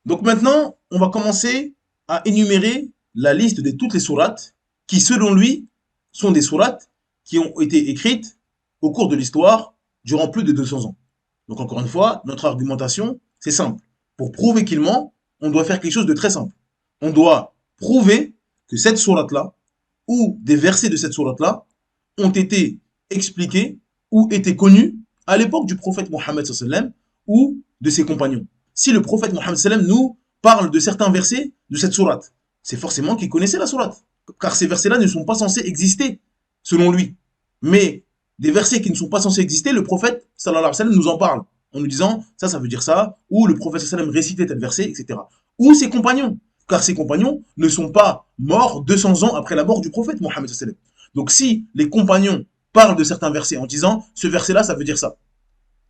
Donc maintenant, on va commencer à énumérer la liste de toutes les sourates qui, selon lui, sont des sourates qui ont été écrites au cours de l'histoire durant plus de 200 ans. Donc encore une fois, notre argumentation, c'est simple. Pour prouver qu'il ment, on doit faire quelque chose de très simple. On doit prouver que cette sourate-là, ou des versets de cette sourate-là, ont été expliqués ou étaient connus à l'époque du prophète Mohammed ou de ses compagnons. Si le prophète Mohammed nous parle de certains versets de cette sourate, c'est forcément qu'il connaissait la sourate. Car ces versets-là ne sont pas censés exister, selon lui. Mais des versets qui ne sont pas censés exister, le prophète sallallahu alayhi wa sallam nous en parle, en nous disant ça veut dire ça, ou le prophète sallallahu alayhi wa sallam récitait tel verset, etc. Ou ses compagnons, car ses compagnons ne sont pas morts 200 ans après la mort du prophète Mohammed sallallahu alayhi wa sallam. Donc si les compagnons parlent de certains versets en disant ce verset-là, ça veut dire ça.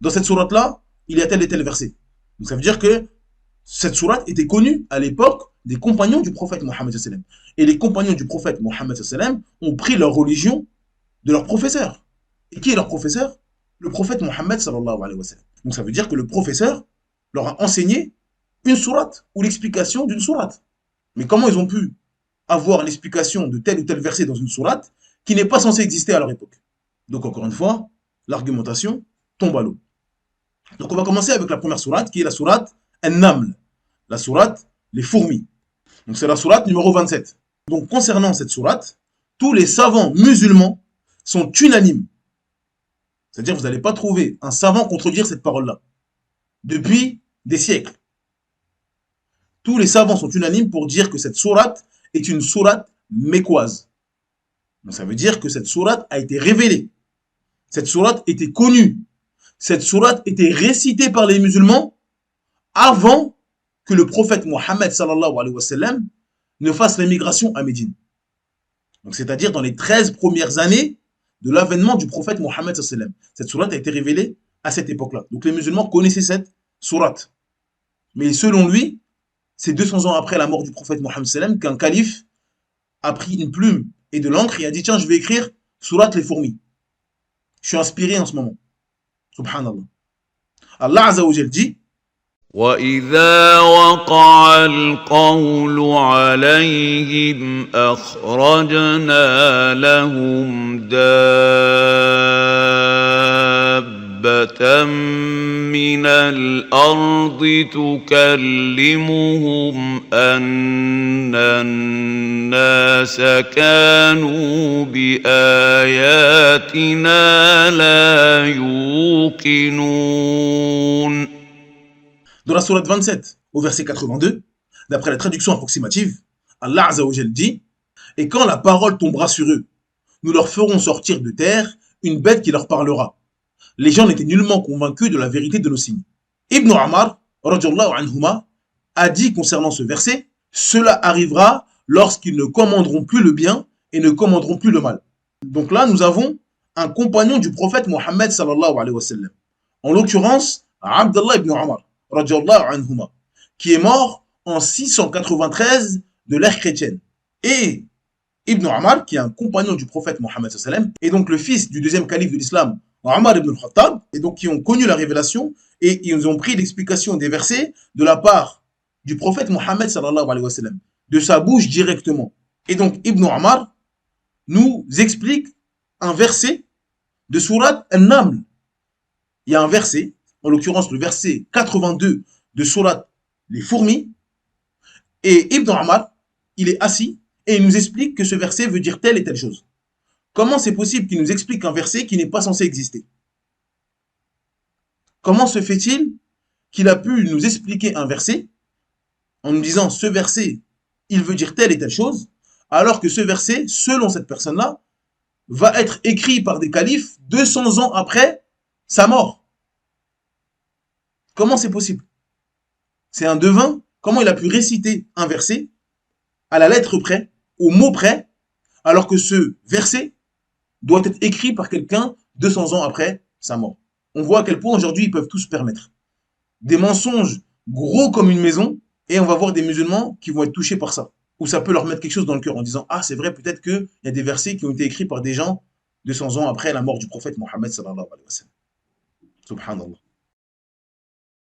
Dans cette sourate-là, il y a tel et tel verset. Donc ça veut dire que cette sourate était connue à l'époque des compagnons du prophète Mohammed sallallahu alayhi wa sallam. Et les compagnons du prophète Mohammed sallallahu alayhi wa sallam ont pris leur religion de leur professeur. Et qui est leur professeur? Le prophète Mohammed sallallahu alayhi wa sallam. Donc ça veut dire que le professeur leur a enseigné une sourate ou l'explication d'une sourate. Mais comment ils ont pu avoir l'explication de tel ou tel verset dans une sourate qui n'est pas censée exister à leur époque? Donc encore une fois, l'argumentation tombe à l'eau. Donc on va commencer avec la première sourate qui est la sourate An-Naml, la sourate les fourmis. Donc c'est la sourate numéro 27. Donc concernant cette sourate, tous les savants musulmans sont unanimes. C'est-à-dire que vous n'allez pas trouver un savant contredire cette parole-là. Depuis des siècles. Tous les savants sont unanimes pour dire que cette sourate est une sourate mécoise. Donc ça veut dire que cette sourate a été révélée. Cette sourate était connue. Cette sourate était récitée par les musulmans avant que le prophète Mohammed sallallahu alayhi wa sallam ne fasse l'émigration à Médine. Donc c'est-à-dire dans les 13 premières années de l'avènement du prophète Mohammed sallallahu alayhi wa sallam. Cette sourate a été révélée à cette époque-là. Donc les musulmans connaissaient cette sourate. Mais selon lui, c'est 200 ans après la mort du prophète Mohammed sallallahu alayhi wa sallam qu'un calife a pris une plume et de l'encre et a dit tiens, je vais écrire sourate les fourmis. Je suis inspiré en ce moment. Subhanallah. Allah Azza wa Jal dit وَإِذَا وَقَعَ الْقَوْلُ عَلَيْهِمْ أَخْرَجْنَا لَهُمْ دَابَّةً مِّنَ الْأَرْضِ تُكَلِّمُهُمْ أَنَّ النَّاسَ كَانُوا بِآيَاتِنَا لَا يُوقِنُونَ. Dans la sourate 27, au verset 82, d'après la traduction approximative, Allah Azza wa Jal dit « Et quand la parole tombera sur eux, nous leur ferons sortir de terre une bête qui leur parlera. Les gens n'étaient nullement convaincus de la vérité de nos signes. » Ibn Ammar, radiyallahu anhuma, a dit concernant ce verset « Cela arrivera lorsqu'ils ne commanderont plus le bien et ne commanderont plus le mal. » Donc là, nous avons un compagnon du prophète Mohammed sallallahu alayhi wa sallam. En l'occurrence, Abdallah ibn Ammar, anhuma, qui est mort en 693 de l'ère chrétienne. Et Ibn Ammar, qui est un compagnon du prophète Mohammed sallam, est donc le fils du deuxième calife de l'islam, Omar ibn al-Khattab, et donc qui ont connu la révélation et ils ont pris l'explication des versets de la part du prophète Mohammed sallallahu alayhi wa sallam, de sa bouche directement. Et donc Ibn Ammar nous explique un verset de sourate An-Naml. Il y a un verset, en l'occurrence le verset 82 de sourate les fourmis, et Ibn Ammar, il est assis et il nous explique que ce verset veut dire telle et telle chose. Comment c'est possible qu'il nous explique un verset qui n'est pas censé exister? Comment se fait-il qu'il a pu nous expliquer un verset en nous disant ce verset, il veut dire telle et telle chose, alors que ce verset, selon cette personne-là, va être écrit par des califes 200 ans après sa mort? Comment c'est possible? C'est un devin. Comment il a pu réciter un verset à la lettre près, au mot près, alors que ce verset doit être écrit par quelqu'un 200 ans après sa mort? On voit à quel point aujourd'hui ils peuvent tous se permettre des mensonges gros comme une maison, et on va voir des musulmans qui vont être touchés par ça. Ou ça peut leur mettre quelque chose dans le cœur en disant ah, c'est vrai, peut-être qu'il y a des versets qui ont été écrits par des gens 200 ans après la mort du prophète Mohammed sallallahu alayhi wa sallam. Subhanallah.